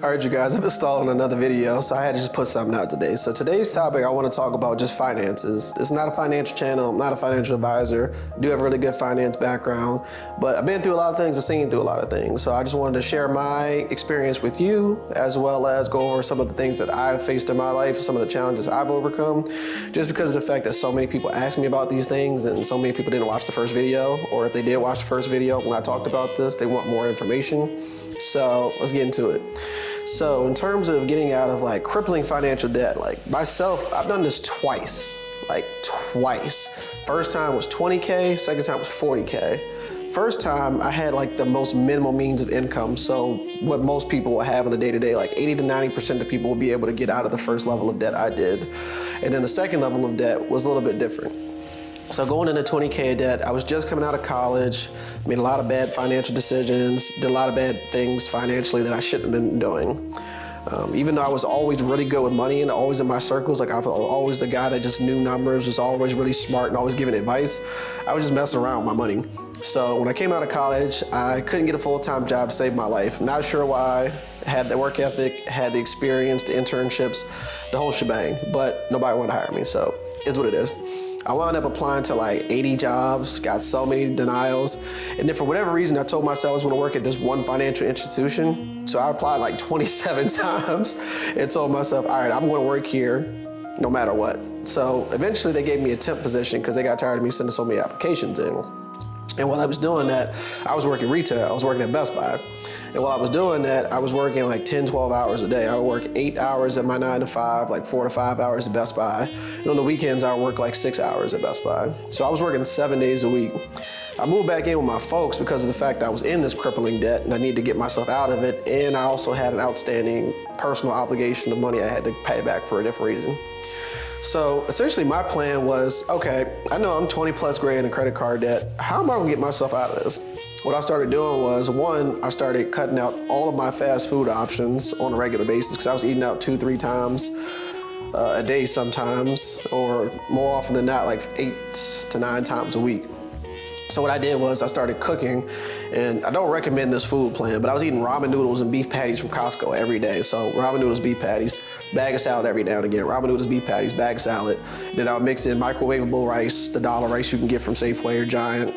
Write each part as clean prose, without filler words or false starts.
All right, you guys, I've been stalling another video, so I had to just put something out today. So today's topic, I want to talk about just finances. It's not a financial channel, I'm not a financial advisor. I do have a really good finance background, but I've been through a lot of things and seen through a lot of things. So I just wanted to share my experience with you, as well as go over some of the things that I've faced in my life, some of the challenges I've overcome, just because of the fact that so many people ask me about these things and so many people didn't watch the first video, or if they did watch the first video when I talked about this, they want more information. So let's get into it. So in terms of getting out of like crippling financial debt, like myself, I've done this twice. First time was 20K, second time was 40K. First time I had like the most minimal means of income. So what most people will have on a day-to-day, like 80 to 90% of people will be able to get out of the first level of debt I did. And then the second level of debt was a little bit different. So going into 20K debt, I was just coming out of college, made a lot of bad financial decisions, did a lot of bad things financially that I shouldn't have been doing. Even though I was always really good with money and always in my circles, like I was always the guy that just knew numbers, was always really smart and always giving advice, I was just messing around with my money. So when I came out of college, I couldn't get a full-time job to save my life. Not sure why. Had the work ethic, had the experience, the internships, the whole shebang, but nobody wanted to hire me, so it's what it is. I wound up applying to like 80 jobs, got so many denials. And then for whatever reason, I told myself I was gonna work at this one financial institution. So I applied like 27 times and told myself, all right, I'm gonna work here no matter what. So eventually they gave me a temp position because they got tired of me sending so many applications in. And while I was doing that, I was working retail. I was working at Best Buy. And while I was doing that, I was working like 10, 12 hours a day. I would work 8 hours at my 9 to 5, like 4 to 5 hours at Best Buy. And on the weekends, I would work like 6 hours at Best Buy. So I was working 7 days a week. I moved back in with my folks because of the fact that I was in this crippling debt and I needed to get myself out of it. And I also had an outstanding personal obligation of money I had to pay back for a different reason. So essentially my plan was, okay, I know I'm 20 plus grand in credit card debt. How am I gonna get myself out of this? What I started doing was, one, I started cutting out all of my fast food options on a regular basis because I was eating out 2-3 times a day sometimes, or more often than not, like 8 to 9 times a week. So what I did was I started cooking, and I don't recommend this food plan, but I was eating ramen noodles and beef patties from Costco every day. So ramen noodles, beef patties, bag of salad every now and again. Ramen noodles, beef patties, bag of salad. Then I would mix in microwavable rice, the dollar rice you can get from Safeway or Giant,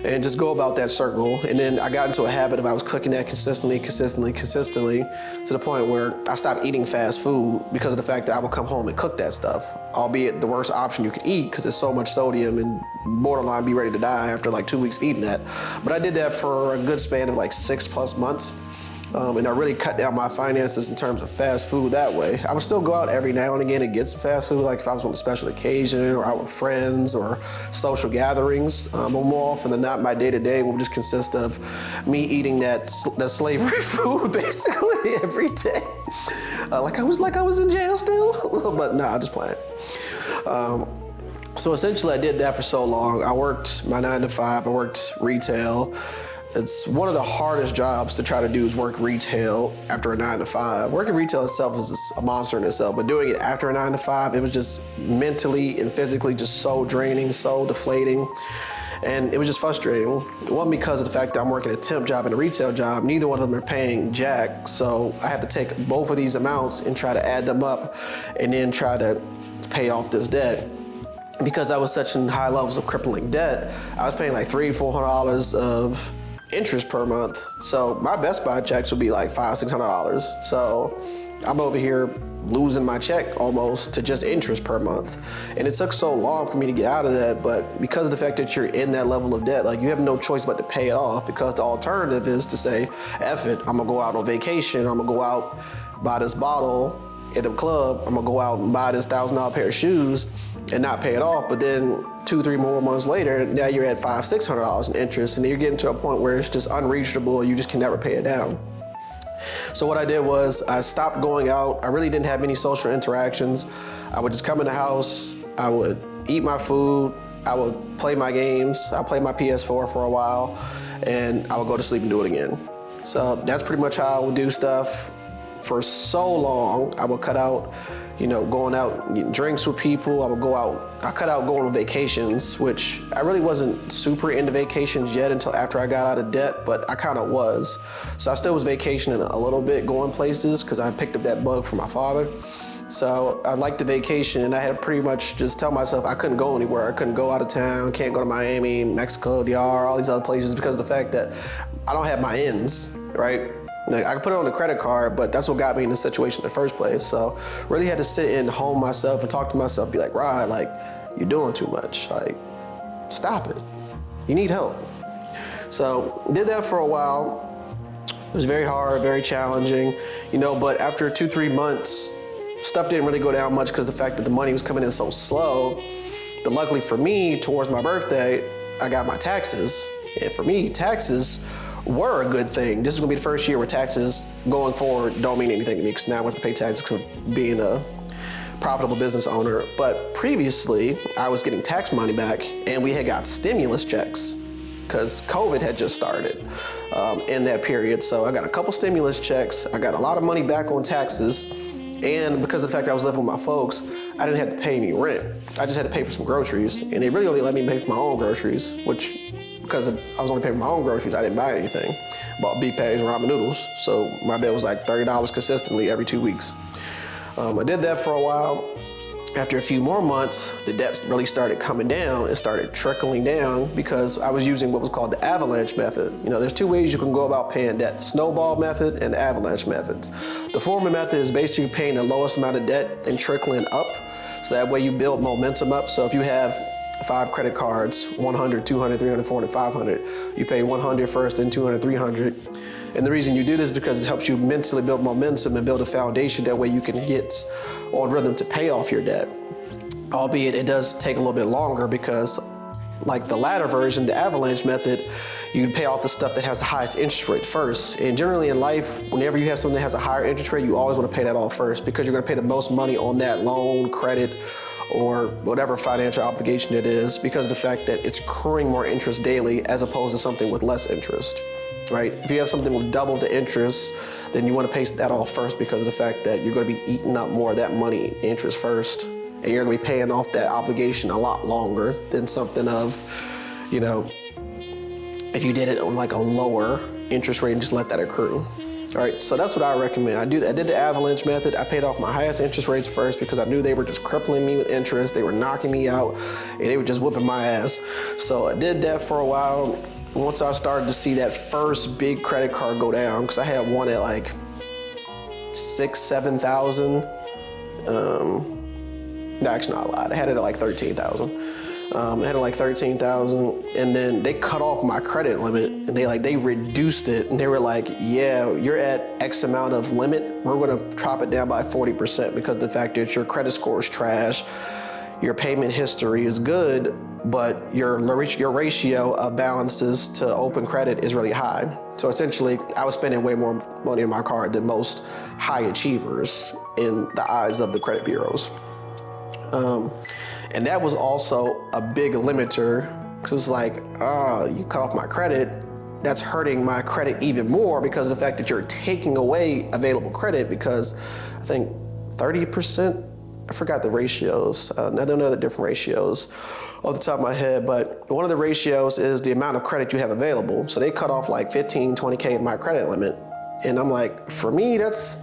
and just go about that circle. And then I got into a habit of I was cooking that consistently, to the point where I stopped eating fast food because of the fact that I would come home and cook that stuff, albeit the worst option you could eat because there's so much sodium and borderline be ready to die after like 2 weeks of eating that. But I did that for a good span of like 6+ months. And I really cut down my finances in terms of fast food that way. I would still go out every now and again and get some fast food, like if I was on a special occasion or out with friends or social gatherings. But more often than not, my day-to-day will just consist of me eating that slavery food basically every day. Like I was in jail still, but nah, I'm just playing. So essentially I did that for so long. I worked my 9 to 5, I worked retail. It's one of the hardest jobs to try to do is work retail after a 9 to 5. Working retail itself is just a monster in itself, but doing it after a 9 to 5, it was just mentally and physically just so draining, so deflating. And it was just frustrating. It wasn't because of the fact that I'm working a temp job and a retail job. Neither one of them are paying jack. So I have to take both of these amounts and try to add them up and then try to pay off this debt. Because I was such in high levels of crippling debt, I was paying like $300-400 of interest per month. So my Best Buy checks would be like $500-600. So I'm over here losing my check almost to just interest per month. And it took so long for me to get out of that, but because of the fact that you're in that level of debt, like you have no choice but to pay it off, because the alternative is to say, F it, I'm gonna go out on vacation, I'm gonna go out, buy this bottle at the club, I'm gonna go out and buy this $1,000 pair of shoes and not pay it off. But then 2-3 more months later, now you're at $500-600 in interest, and you're getting to a point where it's just unreachable, you just can never pay it down. So what I did was I stopped going out. I really didn't have any social interactions. I would just come in the house, I would eat my food, I would play my games, I played my PS4 for a while, and I would go to sleep and do it again. So that's pretty much how I would do stuff for so long. I would cut out, going out and getting drinks with people. I cut out going on vacations, which I really wasn't super into vacations yet until after I got out of debt, but I kind of was. So I still was vacationing a little bit, going places, because I picked up that bug from my father. So I liked the vacation, and I had to pretty much just tell myself I couldn't go anywhere. I couldn't go out of town, can't go to Miami, Mexico, DR, all these other places, because of the fact that I don't have my ends, right? Like, I could put it on the credit card, but that's what got me in this situation in the first place. So really had to sit and home myself and talk to myself, be like, Rod, like, you're doing too much. Like, stop it. You need help. So did that for a while. It was very hard, very challenging, but after 2-3 months, stuff didn't really go down much because the fact that the money was coming in so slow. But luckily for me, towards my birthday, I got my taxes. And for me, taxes were a good thing. This is gonna be the first year where taxes going forward don't mean anything to me, because now I have to pay taxes for being a profitable business owner. But previously, I was getting tax money back, and we had got stimulus checks because COVID had just started in that period. So I got a couple stimulus checks. I got a lot of money back on taxes. And because of the fact that I was living with my folks, I didn't have to pay any rent. I just had to pay for some groceries. And they really only let me pay for my own groceries, which, because I was only paying for my own groceries, I didn't buy anything. Bought beef patties and ramen noodles. So my bill was like $30 consistently every 2 weeks. I did that for a while. After a few more months, the debts really started coming down. It started trickling down because I was using what was called the avalanche method. There's 2 ways you can go about paying debt: snowball method and avalanche methods. The former method is basically paying the lowest amount of debt and trickling up. So that way you build momentum up. So if you have 5 credit cards, 100, 200, 300, 400, 500, you pay 100 first, then 200, 300. And the reason you do this is because it helps you mentally build momentum and build a foundation. That way you can get on rhythm to pay off your debt. Albeit it does take a little bit longer, because like the latter version, the avalanche method, you pay off the stuff that has the highest interest rate first. And generally in life, whenever you have something that has a higher interest rate, you always want to pay that off first, because you're going to pay the most money on that loan, credit, or whatever financial obligation it is, because of the fact that it's accruing more interest daily as opposed to something with less interest. Right? If you have something with double the interest, then you want to pay that off first, because of the fact that you're going to be eating up more of that money interest first, and you're going to be paying off that obligation a lot longer than something of, if you did it on like a lower interest rate and just let that accrue. All right, so that's what I recommend. I did the avalanche method. I paid off my highest interest rates first, because I knew they were just crippling me with interest. They were knocking me out, and they were just whooping my ass. So I did that for a while. Once I started to see that first big credit card go down, because I had one at like 6,000, 7,000. No, actually not a lot. I had it at like 13,000. I had it like 13,000, and then they cut off my credit limit, and they reduced it, and they were like, yeah, you're at X amount of limit. We're gonna drop it down by 40%, because of the fact that your credit score is trash, your payment history is good, but your ratio of balances to open credit is really high. So essentially, I was spending way more money on my card than most high achievers in the eyes of the credit bureaus. And that was also a big limiter, because it was like, you cut off my credit, that's hurting my credit even more, because of the fact that you're taking away available credit, because I think 30%, I forgot the ratios. I don't know the different ratios off the top of my head, but one of the ratios is the amount of credit you have available. So they cut off like 15, 20K of my credit limit. And I'm like, for me, that's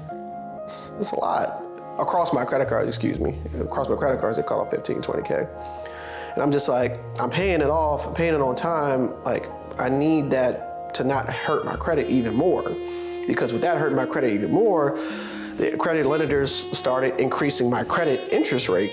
a lot. Across my credit cards, Across my credit cards, they cut off 15, 20K. And I'm just like, I'm paying it off, I'm paying it on time. Like, I need that to not hurt my credit even more. Because with that hurting my credit even more, the credit lenders started increasing my credit interest rate.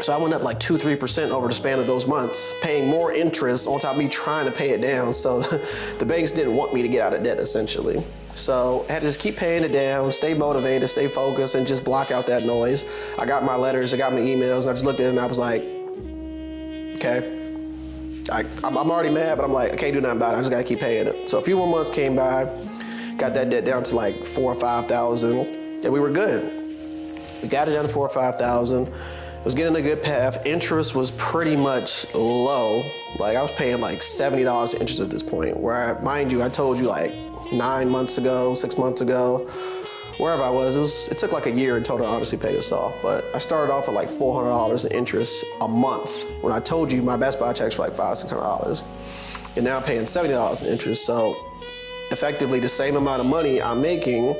So I went up like 2-3% over the span of those months, paying more interest on top of me trying to pay it down. So the banks didn't want me to get out of debt, essentially. So I had to just keep paying it down, stay motivated, stay focused, and just block out that noise. I got my letters, I got my emails, and I just looked at it and I was like, okay. I'm already mad, but I'm like, I can't do nothing about it. I just gotta keep paying it. So a few more months came by, got that debt down to like 4,000 or 5,000, and we were good. We got it down to 4,000 or 5,000. It was getting a good path. Interest was pretty much low. Like, I was paying like $70 in interest at this point, where mind you, I told you like 9 months ago, 6 months ago, wherever I was, it took like a year in total to honestly pay this off. But I started off at like $400 in interest a month when I told you my Best Buy checks were like $500-$600. And now I'm paying $70 in interest. So effectively the same amount of money I'm making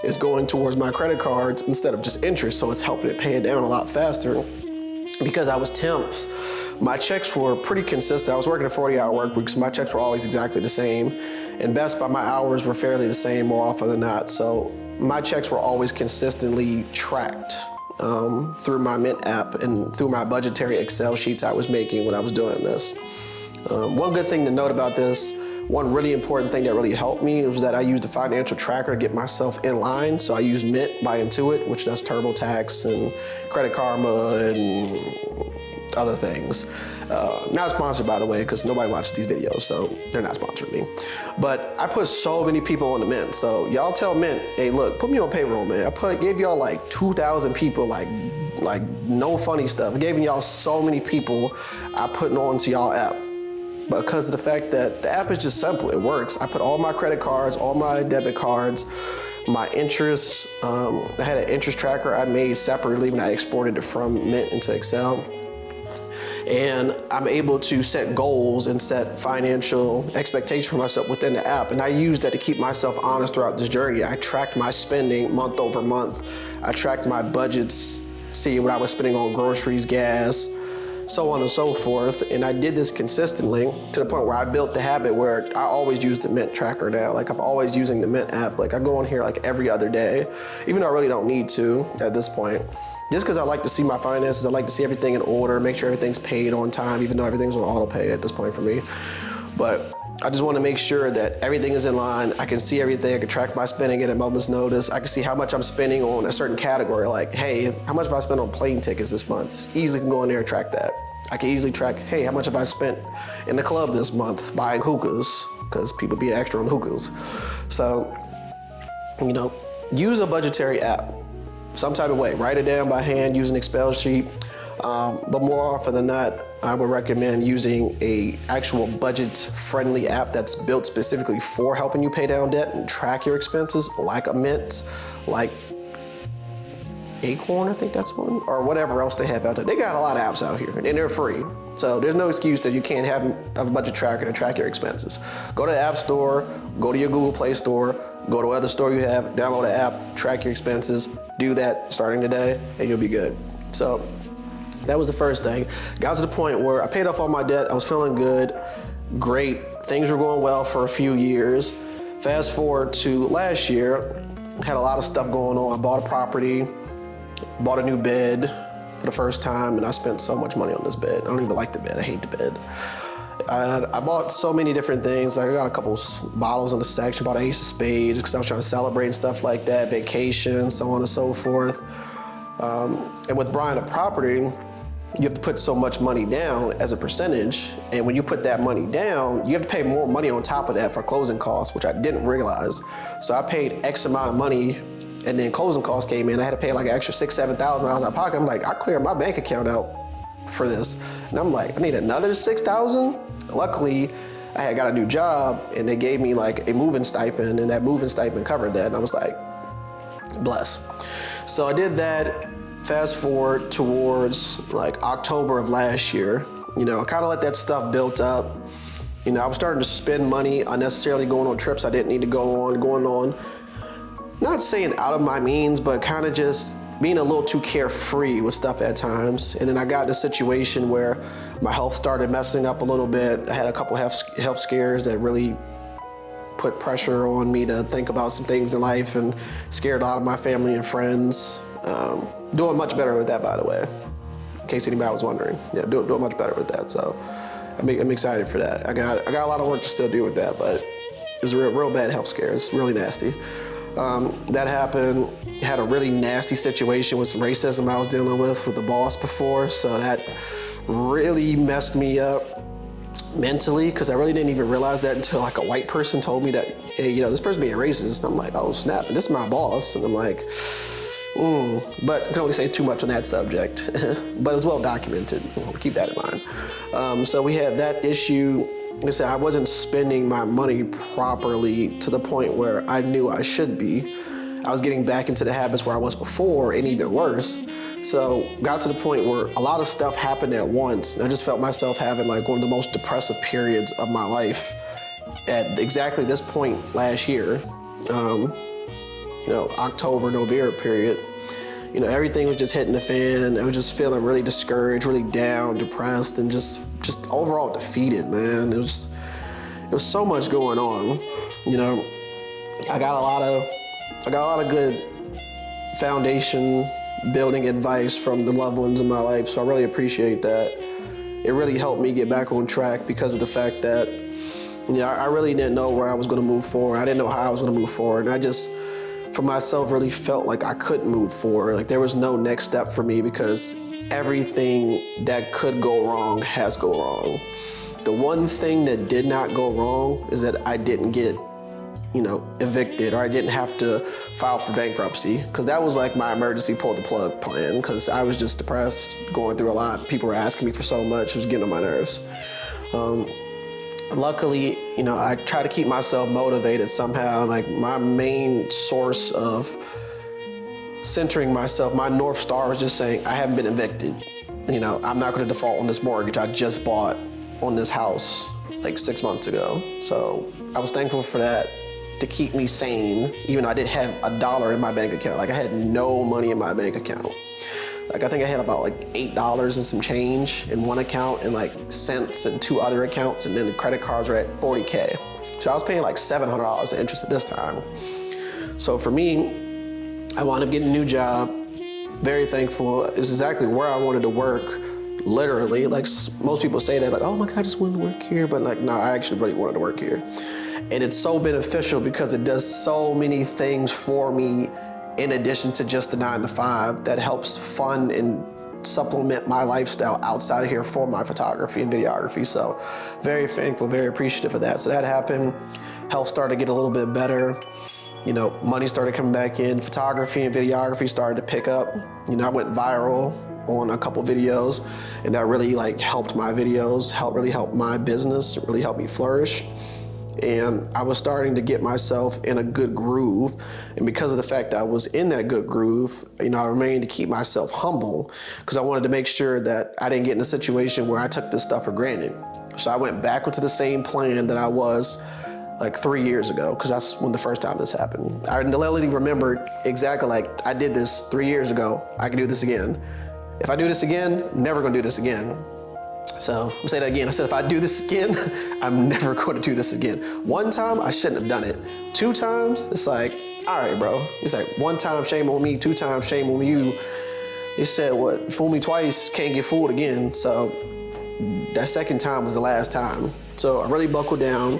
is going towards my credit cards instead of just interest. So it's helping it pay it down a lot faster. Because I was temps, my checks were pretty consistent. I was working a 40-hour work week, so my checks were always exactly the same. And Best Buy, my hours were fairly the same more often than not. So my checks were always consistently tracked through my Mint app and through my budgetary Excel sheets I was making when I was doing this. One good thing to note about this, one really important thing that really helped me was that I used a financial tracker to get myself in line. So I used Mint by Intuit, which does TurboTax and Credit Karma and other things. Not sponsored, by the way, because nobody watches these videos, so they're not sponsoring me. But I put so many people on the Mint. So y'all tell Mint, hey, look, put me on payroll, man. Gave y'all like 2,000 people, like no funny stuff. I gave y'all so many people I put onto y'all app. Because of the fact that the app is just simple, it works. I put all my credit cards, all my debit cards, my interest. I had an interest tracker I made separately when I exported it from Mint into Excel. And I'm able to set goals and set financial expectations for myself within the app. And I use that to keep myself honest throughout this journey. I tracked my spending month over month. I tracked my budgets, see what I was spending on groceries, gas, so on and so forth. And I did this consistently to the point where I built the habit where I always use the Mint tracker now. Like I'm always using the Mint app. Like I go on here like every other day, even though I really don't need to at this point. Just because I like to see my finances, I like to see everything in order, make sure everything's paid on time, even though everything's on auto pay at this point for me. But I just want to make sure that everything is in line. I can see everything. I can track my spending at a moment's notice. I can see how much I'm spending on a certain category. Like, hey, how much have I spent on plane tickets this month? Easily can go in there and track that. I can easily track, hey, how much have I spent in the club this month buying hookahs? Because people be extra on hookahs. So, use a budgetary app. Some type of way. Write it down by hand, use an Excel sheet. But more often than not, I would recommend using a actual budget-friendly app that's built specifically for helping you pay down debt and track your expenses, like a Mint, like Acorn, I think that's one, or whatever else they have out there. They got a lot of apps out here, and they're free. So there's no excuse that you can't have a budget tracker to track your expenses. Go to the App Store, go to your Google Play Store, go to whatever store you have, download the app, track your expenses, do that starting today, and you'll be good. So that was the first thing. Got to the point where I paid off all my debt. I was feeling good, great. Things were going well for a few years. Fast forward to last year, had a lot of stuff going on. I bought a property, bought a new bed for the first time, and I spent so much money on this bed. I don't even like the bed, I hate the bed. I bought so many different things. I got a couple bottles in the section, bought an Ace of Spades because I was trying to celebrate and stuff like that, vacations, so on and so forth. And with buying a property, you have to put so much money down as a percentage. And when you put that money down, you have to pay more money on top of that for closing costs, which I didn't realize. So I paid X amount of money, and then closing costs came in. I had to pay like an extra $6,000, $7,000 out of pocket. I'm like, I cleared my bank account out for this. And I'm like, I need another $6,000? Luckily, I had got a new job and they gave me like a moving stipend, and that moving stipend covered that. And I was like, bless. So I did that. Fast forward towards like October of last year, I kind of let that stuff build up. I was starting to spend money unnecessarily, going on trips I didn't need to go on, going on, not saying out of my means, but kind of just being a little too carefree with stuff at times. And then I got in a situation where my health started messing up a little bit. I had a couple health scares that really put pressure on me to think about some things in life, and scared a lot of my family and friends. Doing much better with that, by the way, in case anybody was wondering. Yeah, doing much better with that. So I'm excited for that. I got a lot of work to still do with that, but it was a real bad health scare. It's really nasty. That happened. Had a really nasty situation with some racism I was dealing with the boss before. So that really messed me up mentally, because I really didn't even realize that until like a white person told me that, hey, this person being racist. And I'm like, oh snap, this is my boss. And I'm like, but I can only say too much on that subject, but it's well documented. We'll keep that in mind. So we had that issue. Like I said, I wasn't spending my money properly to the point where I knew I should be. I was getting back into the habits where I was before and even worse. So got to the point where a lot of stuff happened at once. And I just felt myself having like one of the most depressive periods of my life at exactly this point last year. October, November period. Everything was just hitting the fan. I was just feeling really discouraged, really down, depressed, and just overall defeated, man. It was so much going on. I got a lot of good foundation building advice from the loved ones in my life, so I really appreciate that. It really helped me get back on track because of the fact that I really didn't know where I was going to move forward. I didn't know how I was going to move forward, and I just, for myself, really felt like I couldn't move forward. Like there was no next step for me because everything that could go wrong has gone wrong. The one thing that did not go wrong is that I didn't get evicted, or I didn't have to file for bankruptcy, because that was like my emergency pull the plug plan, because I was just depressed, going through a lot. People were asking me for so much, it was getting on my nerves. Luckily, I try to keep myself motivated somehow. Like my main source of centering myself, my North Star was just saying, I haven't been evicted. I'm not gonna default on this mortgage I just bought on this house like 6 months ago. So I was thankful for that to keep me sane, even though I didn't have $1 in my bank account. Like I had no money in my bank account. Like I think I had about like $8 and some change in one account and like cents in 2 other accounts, and then the credit cards were at $40K. So I was paying like $700 in interest at this time. So for me, I wound up getting a new job. Very thankful. It's exactly where I wanted to work, literally. Like most people say that, like, oh my God, I just wanted to work here. But like, no, I actually really wanted to work here. And it's so beneficial because it does so many things for me in addition to just the 9 to 5 that helps fund and supplement my lifestyle outside of here for my photography and videography. So very thankful, very appreciative of that. So that happened. Health started to get a little bit better. Money started coming back in. Photography and videography started to pick up. I went viral on a couple videos, and that really helped my videos, really helped my business, really helped me flourish. And I was starting to get myself in a good groove. And because of the fact that I was in that good groove, I remained to keep myself humble, because I wanted to make sure that I didn't get in a situation where I took this stuff for granted. So I went back into the same plan that I was like 3 years ago, because that's when the first time this happened. I literally remembered exactly, like, I did this 3 years ago, I can do this again. If I do this again, never gonna do this again. So I'm saying that again. I said, if I do this again, I'm never going to do this again. 1 time, I shouldn't have done it. 2 times, it's like, all right, bro. It's like 1 time, shame on me. 2 times, shame on you. They said, what, fool me twice, can't get fooled again. So that 2nd time was the last time. So I really buckled down.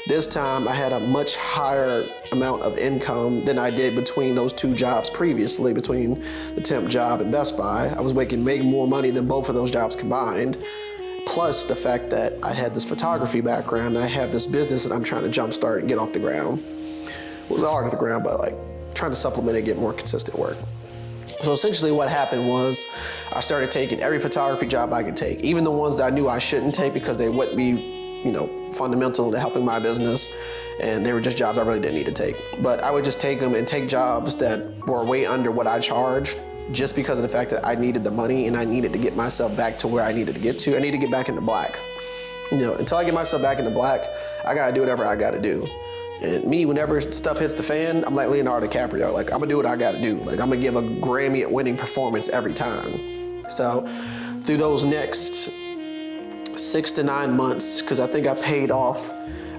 This time I had a much higher amount of income than I did between those 2 jobs previously, between the temp job and Best Buy. I was making more money than both of those jobs combined. Plus the fact that I had this photography background, I have this business that I'm trying to jumpstart and get off the ground. It was hard off the ground, but like trying to supplement and get more consistent work. So essentially what happened was I started taking every photography job I could take, even the ones that I knew I shouldn't take because they wouldn't be, fundamental to helping my business, and they were just jobs I really didn't need to take. But I would just take them and take jobs that were way under what I charged, just because of the fact that I needed the money and I needed to get myself back to where I needed to get to. I need to get back into black. Until I get myself back into black, I gotta do whatever I gotta do. And me, whenever stuff hits the fan, I'm like Leonardo DiCaprio. Like, I'm gonna do what I gotta do. Like, I'm gonna give a Grammy-winning performance every time. So through those next 6 to 9 months, because I think I paid off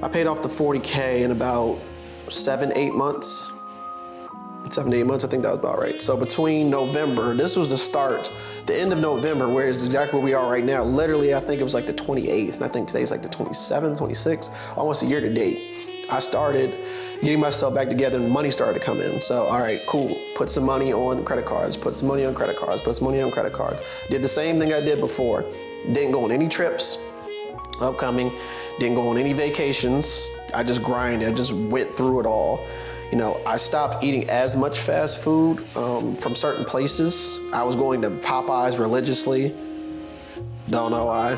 the 40K in about 7, 8 months. 7 to 8 months, I think that was about right. So between November, this was the end of November, where it's exactly where we are right now. Literally, I think it was like the 28th, and I think today's like the 27th, 26th, almost a year to date. I started getting myself back together and money started to come in. So, all right, cool. Put some money on credit cards, put some money on credit cards, put some money on credit cards. Did the same thing I did before. Didn't go on any trips upcoming, didn't go on any vacations. I just grinded, I just went through it all. I stopped eating as much fast food from certain places. I was going to Popeyes religiously, don't know why.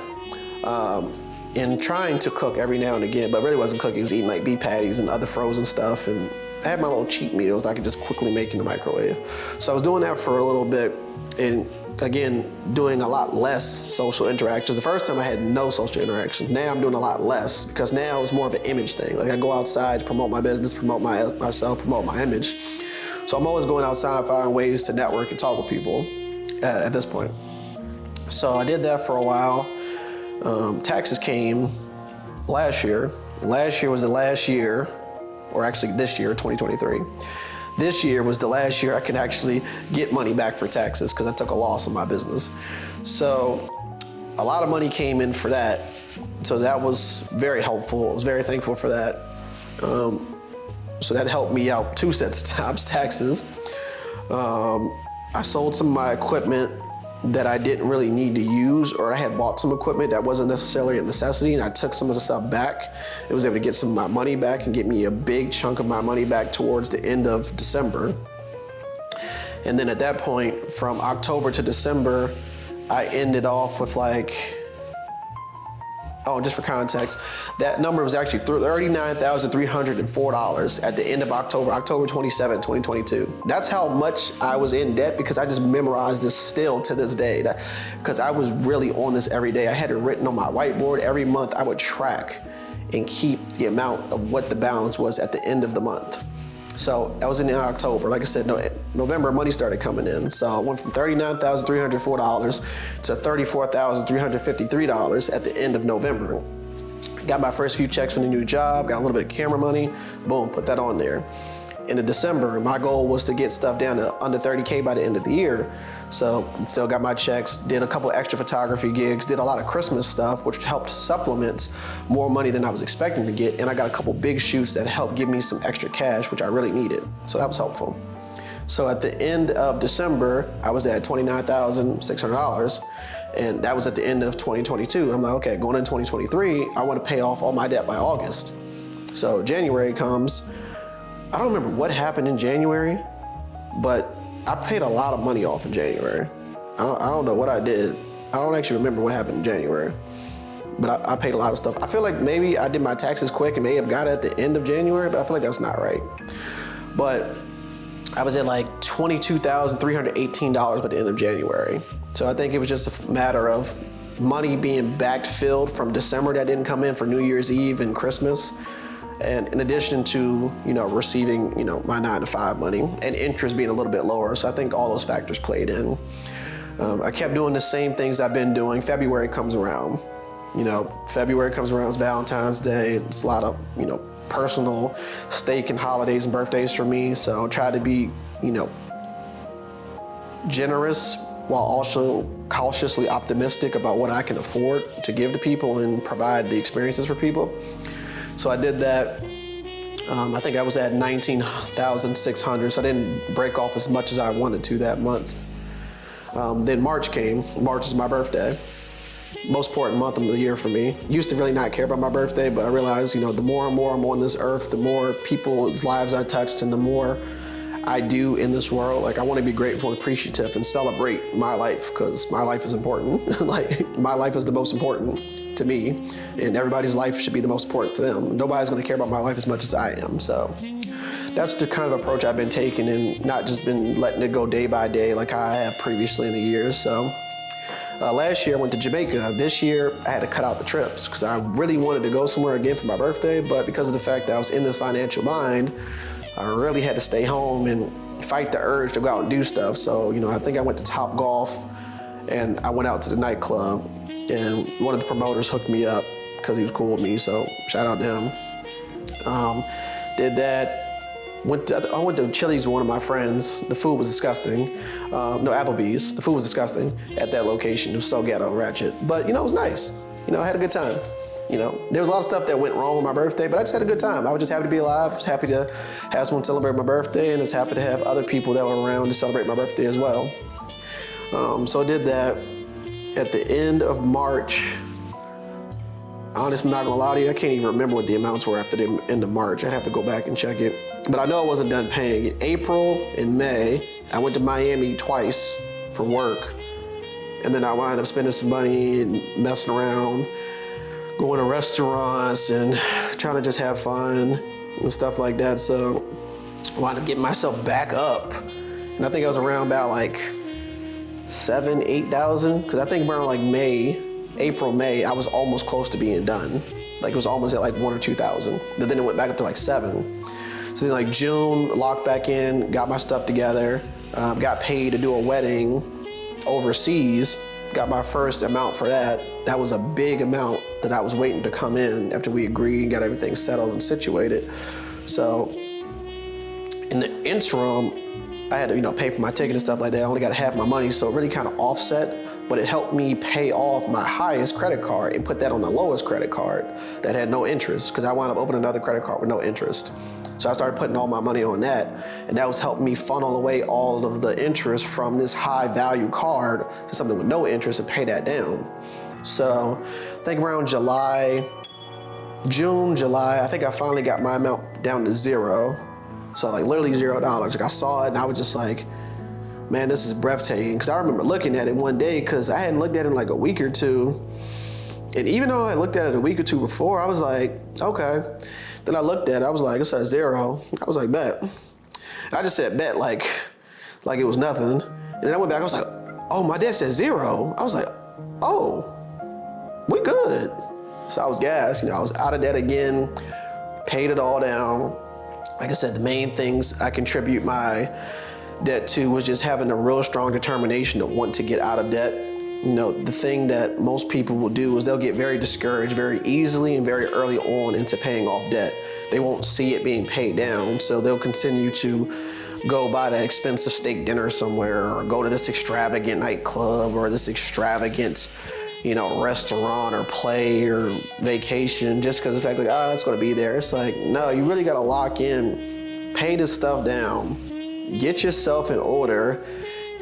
And trying to cook every now and again, but really wasn't cooking. I was eating like beef patties and other frozen stuff, and I had my little cheat meals that I could just quickly make in the microwave. So I was doing that for a little bit, and again, doing a lot less social interactions. The first time I had no social interactions. Now I'm doing a lot less because now it's more of an image thing. Like I go outside to promote my business, promote myself, promote my image. So I'm always going outside, finding ways to network and talk with people at this point. So I did that for a while. Taxes came last year. Last year was the last year, or actually this year, 2023. This year was the last year I could actually get money back for taxes because I took a loss on my business. So a lot of money came in for that. So that was very helpful. I was very thankful for that. So that helped me out 2 sets of times, taxes. I sold some of my equipment that I didn't really need to use, or I had bought some equipment that wasn't necessarily a necessity, and I took some of the stuff back. I was able to get some of my money back and get me a big chunk of my money back towards the end of December. And then at that point, from October to December, I ended off with just for context, that number was actually $39,304 at the end of October 27, 2022. That's how much I was in debt because I just memorized this still to this day, because I was really on this every day. I had it written on my whiteboard. Every month I would track and keep the amount of what the balance was at the end of the month. So that was in October. Like I said, November, money started coming in. So I went from $39,304 to $34,353 at the end of November. Got my first few checks from the new job, got a little bit of camera money, boom, put that on there. In December, my goal was to get stuff down to under 30K by the end of the year. So still got my checks, did a couple extra photography gigs, did a lot of Christmas stuff, which helped supplement more money than I was expecting to get. And I got a couple big shoots that helped give me some extra cash, which I really needed. So that was helpful. So at the end of December, I was at $29,600. And that was at the end of 2022. And I'm like, okay, going into 2023, I want to pay off all my debt by August. So January comes. I don't remember what happened in January, but I paid a lot of money off in January. I don't know what I did. I don't actually remember what happened in January, but I paid a lot of stuff. I feel like maybe I did my taxes quick and may have got it at the end of January, but I feel like that's not right. But I was at like $22,318 by the end of January. So I think it was just a matter of money being backfilled from December that didn't come in for New Year's Eve and Christmas. And in addition to, receiving, my 9-to-5 money and interest being a little bit lower. So I think all those factors played in. I kept doing the same things I've been doing. February comes around. February comes around, it's Valentine's Day. It's a lot of, personal steak and holidays and birthdays for me. So I try to be, generous while also cautiously optimistic about what I can afford to give to people and provide the experiences for people. So I did that. I think I was at $19,600, so I didn't break off as much as I wanted to that month. Then March came. March is my birthday. Most important month of the year for me. Used to really not care about my birthday, but I realized, the more and more I'm on this earth, the more people's lives I touched and the more I do in this world. Like I want to be grateful and appreciative and celebrate my life because my life is important. Like my life is the most important to me, and everybody's life should be the most important to them. Nobody's going to care about my life as much as I am. So that's the kind of approach I've been taking and not just been letting it go day by day like I have previously in the years. So last year I went to Jamaica. This year I had to cut out the trips because I really wanted to go somewhere again for my birthday, but because of the fact that I was in this financial bind, I really had to stay home and fight the urge to go out and do stuff. So, I think I went to Top Golf and I went out to the nightclub. And one of the promoters hooked me up because he was cool with me, so shout out to him. Did that. I went to Chili's with one of my friends. The food was disgusting. Applebee's. The food was disgusting at that location. It was so ghetto and ratchet. But, it was nice. I had a good time. There was a lot of stuff that went wrong on my birthday, but I just had a good time. I was just happy to be alive. I was happy to have someone celebrate my birthday, and I was happy to have other people that were around to celebrate my birthday as well. So I did that. At the end of March, honestly, I'm not gonna lie to you, I can't even remember what the amounts were after the end of March. I'd have to go back and check it. But I know I wasn't done paying. In April and May, I went to Miami twice for work. And then I wound up spending some money and messing around, going to restaurants and trying to just have fun and stuff like that. So wound up getting myself back up. And I think I was around about like 8,000. Cause I think around like April, May, I was almost close to being done. Like it was almost at like 1 or 2,000. But then it went back up to like 7. So then like June, locked back in, got my stuff together, got paid to do a wedding overseas, got my first amount for that. That was a big amount that I was waiting to come in after we agreed and got everything settled and situated. So in the interim, I had to, pay for my ticket and stuff like that. I only got half my money, so it really kind of offset, but it helped me pay off my highest credit card and put that on the lowest credit card that had no interest, because I wound up opening another credit card with no interest. So I started putting all my money on that, and that was helping me funnel away all of the interest from this high value card to something with no interest and pay that down. So I think around June, July, I think I finally got my amount down to 0. So like literally $0. Like I saw it and I was just like, man, this is breathtaking. Cause I remember looking at it one day, cause I hadn't looked at it in like a week or two. And even though I looked at it a week or two before, I was like, okay. Then I looked at it, I was like, it's at 0. I was like, bet. I just said bet like it was nothing. And then I went back, I was like, oh, my dad said 0. I was like, oh, we good. So I was gassed, I was out of debt again, paid it all down. Like I said, the main things I contribute my debt to was just having a real strong determination to want to get out of debt. The thing that most people will do is they'll get very discouraged very easily and very early on into paying off debt. They won't see it being paid down, so they'll continue to go buy that expensive steak dinner somewhere, or go to this extravagant nightclub, or this extravagant restaurant or play or vacation, just because the fact like, it's gonna be there. It's like, no, you really gotta lock in, pay this stuff down, get yourself in order,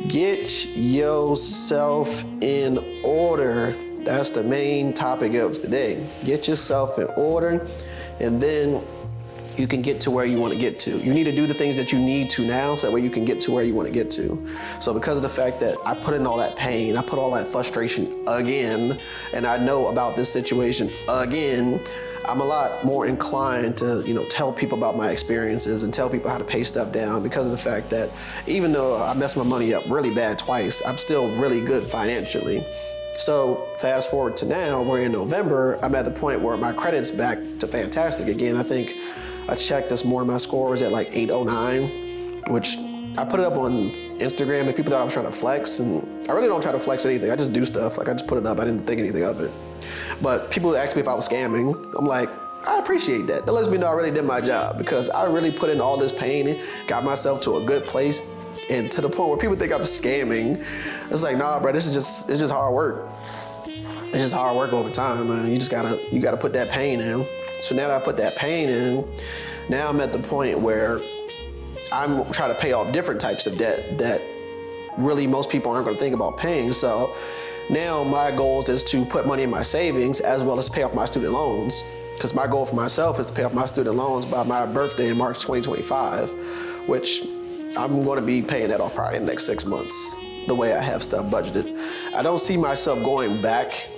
get yourself in order. That's the main topic of today. Get yourself in order, and then you can get to where you want to get to. You need to do the things that you need to now, so that way you can get to where you want to get to. So because of the fact that I put in all that pain, I put all that frustration again, and I know about this situation again, I'm a lot more inclined to, tell people about my experiences and tell people how to pay stuff down, because of the fact that even though I messed my money up really bad twice, I'm still really good financially. So fast forward to now, we're in November, I'm at the point where my credit's back to fantastic again. I think I checked this morning, my score was at like 809, which I put it up on Instagram and people thought I was trying to flex, and I really don't try to flex anything. I just do stuff. Like I just put it up. I didn't think anything of it. But people asked me if I was scamming. I'm like, I appreciate that. That lets me know I really did my job, because I really put in all this pain and got myself to a good place, and to the point where people think I'm scamming. It's like, nah, bro, it's just hard work. It's just hard work over time, man. You gotta put that pain in. So now that I put that pain in, now I'm at the point where I'm trying to pay off different types of debt that really most people aren't gonna think about paying. So now my goal is to put money in my savings as well as pay off my student loans. Because my goal for myself is to pay off my student loans by my birthday in March 2025, which I'm gonna be paying that off probably in the next 6 months, the way I have stuff budgeted. I don't see myself going back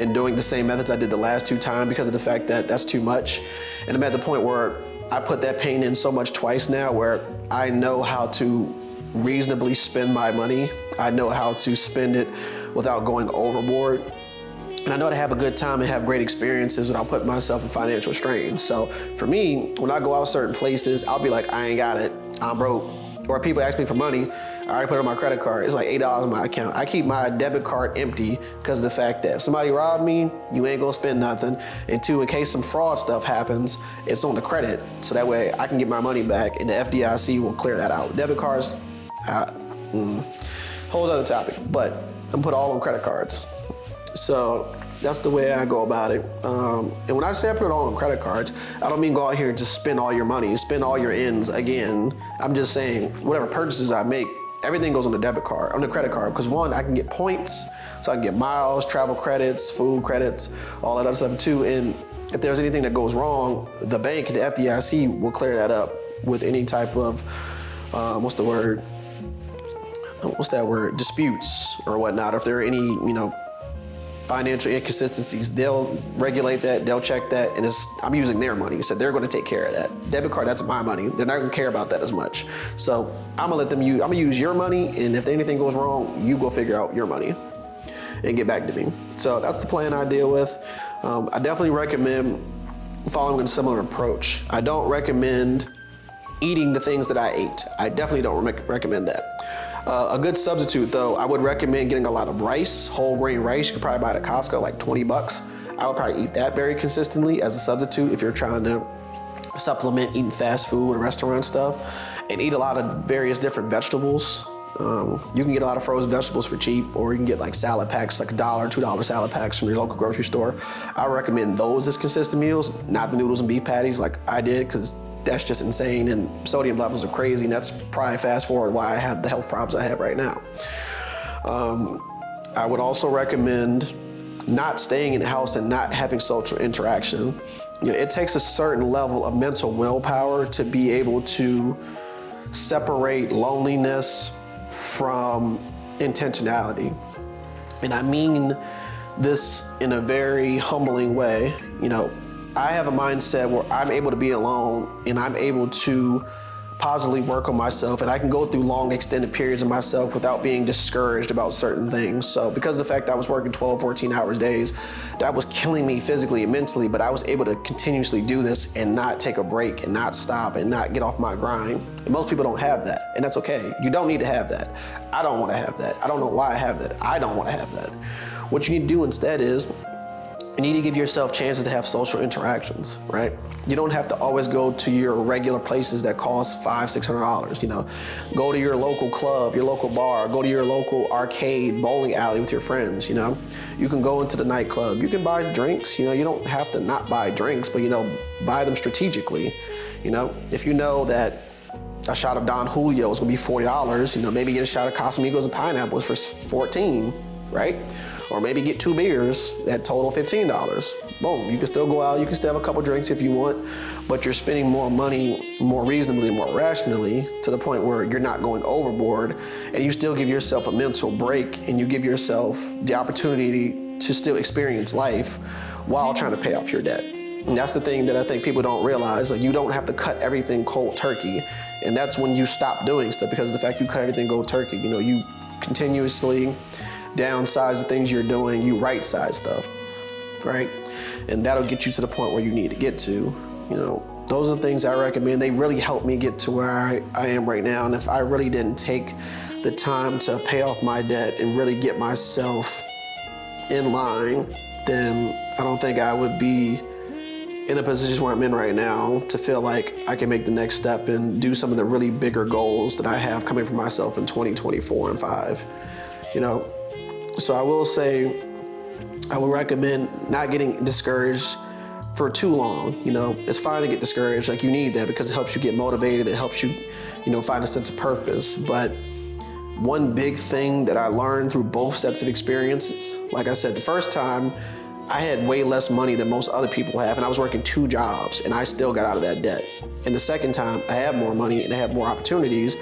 and doing the same methods I did the last 2 times, because of the fact that that's too much. And I'm at the point where I put that pain in so much twice now, where I know how to reasonably spend my money. I know how to spend it without going overboard. And I know how to have a good time and have great experiences without putting myself in financial strain. So for me, when I go out certain places, I'll be like, I ain't got it, I'm broke. Or people ask me for money, I already put it on my credit card. It's like $8 in my account. I keep my debit card empty because of the fact that if somebody robbed me, you ain't gonna spend nothing. And 2, in case some fraud stuff happens, it's on the credit. So that way I can get my money back and the FDIC will clear that out. Debit cards, whole other topic, but I'm put all on credit cards. So that's the way I go about it. And when I say I put it all on credit cards, I don't mean go out here and just spend all your money, spend all your ends again. I'm just saying whatever purchases I make, everything goes on the debit card, on the credit card. Because 1, I can get points, so I can get miles, travel credits, food credits, all that other stuff too. And if there's anything that goes wrong, the bank, the FDIC will clear that up with any type of, disputes or whatnot. If there are any, financial inconsistencies, they'll regulate that, they'll check that, and I'm using their money, so they're gonna take care of that. Debit card, that's my money. They're not gonna care about that as much. So I'm gonna use your money, and if anything goes wrong, you go figure out your money and get back to me. So that's the plan I deal with. I definitely recommend following a similar approach. I don't recommend eating the things that I ate. I definitely don't recommend that. A good substitute though, I would recommend getting a lot of rice, whole grain rice. You could probably buy it at Costco, like 20 bucks. I would probably eat that very consistently as a substitute if you're trying to supplement eating fast food or restaurant stuff, and eat a lot of various different vegetables. You can get a lot of frozen vegetables for cheap, or you can get like salad packs, like $1, $2 salad packs from your local grocery store. I recommend those as consistent meals, not the noodles and beef patties like I did, because that's just insane, and sodium levels are crazy, and that's probably fast forward why I have the health problems I have right now. I would also recommend not staying in the house and not having social interaction. It takes a certain level of mental willpower to be able to separate loneliness from intentionality. And I mean this in a very humbling way. I have a mindset where I'm able to be alone and I'm able to positively work on myself, and I can go through long extended periods of myself without being discouraged about certain things. So because of the fact that I was working 12, 14 hours days, that was killing me physically and mentally, but I was able to continuously do this and not take a break and not stop and not get off my grind. And most people don't have that, and that's okay. You don't need to have that. I don't want to have that. I don't know why I have that. I don't want to have that. What you need to do instead is you need to give yourself chances to have social interactions, right? You don't have to always go to your regular places that cost $500, $600. Go to your local club, your local bar, go to your local arcade, bowling alley with your friends. You can go into the nightclub. You can buy drinks. You don't have to not buy drinks, but buy them strategically. If you know that a shot of Don Julio is gonna be $40, maybe get a shot of Casamigos and pineapples for $14, right? Or maybe get 2 beers that total $15. Boom, you can still go out, you can still have a couple drinks if you want, but you're spending more money more reasonably, more rationally, to the point where you're not going overboard, and you still give yourself a mental break, and you give yourself the opportunity to still experience life while trying to pay off your debt. And that's the thing that I think people don't realize. Like, you don't have to cut everything cold turkey, and that's when you stop doing stuff, because of the fact you cut everything cold turkey. You continuously downsize the things you're doing, you right size stuff, right? And that'll get you to the point where you need to get to. Those are the things I recommend. They really help me get to where I am right now. And if I really didn't take the time to pay off my debt and really get myself in line, then I don't think I would be in a position where I'm in right now to feel like I can make the next step and do some of the really bigger goals that I have coming for myself in 2024 and 5. So I will say, I would recommend not getting discouraged for too long. It's fine to get discouraged. Like, you need that because it helps you get motivated. It helps you, find a sense of purpose. But one big thing that I learned through both sets of experiences, like I said, the first time I had way less money than most other people have, and I was working 2 jobs, and I still got out of that debt. And the second time, I had more money and I had more opportunities,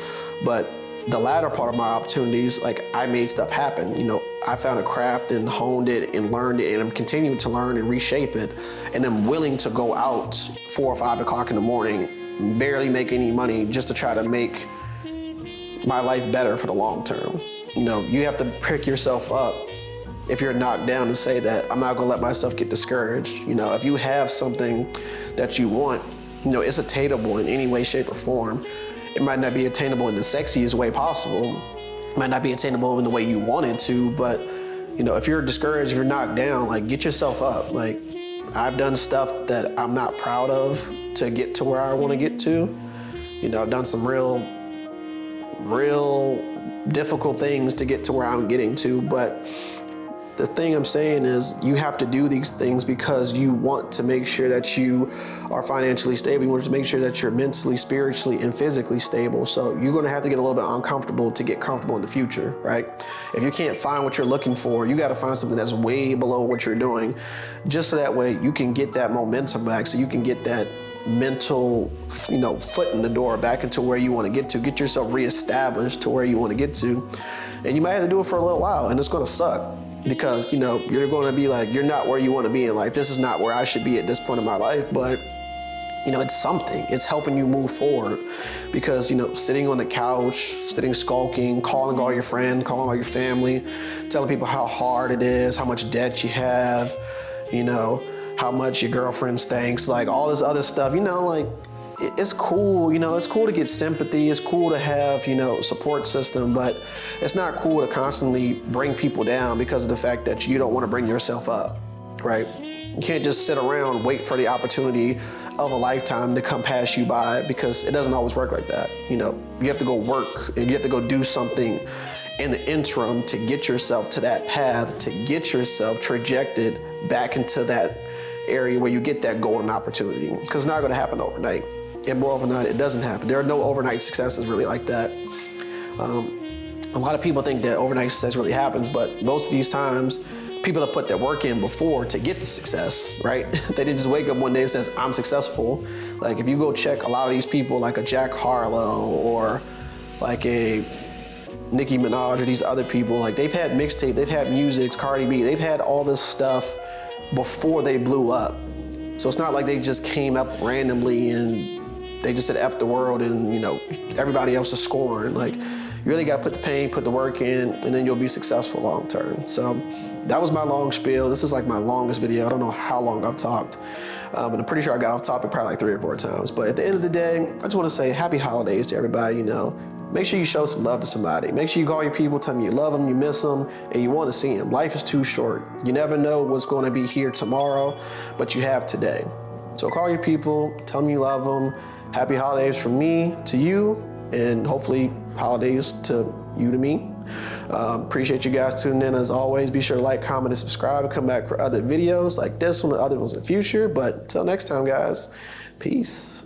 but the latter part of my opportunities, like, I made stuff happen. I found a craft and honed it and learned it, and I'm continuing to learn and reshape it. And I'm willing to go out 4 or 5 o'clock in the morning, barely make any money, just to try to make my life better for the long term. You have to pick yourself up if you're knocked down and say that I'm not gonna let myself get discouraged. If you have something that you want, it's attainable in any way, shape, or form. It might not be attainable in the sexiest way possible. It might not be attainable in the way you want it to, but if you're discouraged, if you're knocked down, like, get yourself up. Like, I've done stuff that I'm not proud of to get to where I want to get to. I've done some real difficult things to get to where I'm getting to, but the thing I'm saying is, you have to do these things because you want to make sure that you are financially stable. You want to make sure that you're mentally, spiritually, and physically stable. So you're going to have to get a little bit uncomfortable to get comfortable in the future, right? If you can't find what you're looking for, you got to find something that's way below what you're doing, just so that way you can get that momentum back, so you can get that mental, foot in the door back into where you want to get yourself reestablished to where you want to get to. And you might have to do it for a little while, and it's going to suck. because, you know, you're going to be like, you're not where you want to be in life. This is not where I should be at this point in my life, but you know, it's something. It's helping you move forward, because, you know, sitting on the couch, sitting skulking, calling all your friends, calling all your family, telling people how hard it is, how much debt you have, you know, how much your girlfriend stinks, like all this other stuff, you know, like it's cool, you know, it's cool to get sympathy, it's cool to have, you know, support system, but it's not cool to constantly bring people down because of the fact that you don't want to bring yourself up, right? You can't just sit around, wait for the opportunity of a lifetime to come pass you by, because it doesn't always work like that. You know, you have to go work and you have to go do something in the interim to get yourself to that path, to get yourself trajected back into that area where you get that golden opportunity, because it's not going to happen overnight. And more overnight, it doesn't happen. There are no overnight successes really like that. A lot of people think that overnight success really happens, but most of these times, people have put their work in before to get the success, right? They didn't just wake up one day and says, I'm successful. Like if you go check a lot of these people, like a Jack Harlow or like a Nicki Minaj or these other people, like they've had mixtape, they've had music, Cardi B, they've had all this stuff before they blew up. So it's not like they just came up randomly and they just said F the world and, you know, everybody else is scoring. Like you really got to put the pain, put the work in, and then you'll be successful long term. So that was my long spiel. This is like my longest video. I don't know how long I've talked, but I'm pretty sure I got off topic probably like 3 or 4 times. But at the end of the day, I just want to say happy holidays to everybody, you know. Make sure you show some love to somebody. Make sure you call your people, tell them you love them, you miss them, and you want to see them. Life is too short. You never know what's going to be here tomorrow, but you have today. So call your people, tell them you love them. Happy holidays from me to you, and hopefully holidays to you to me. Appreciate you guys tuning in as always. Be sure to like, comment, and subscribe, and come back for other videos like this one and other ones in the future. But until next time, guys, peace.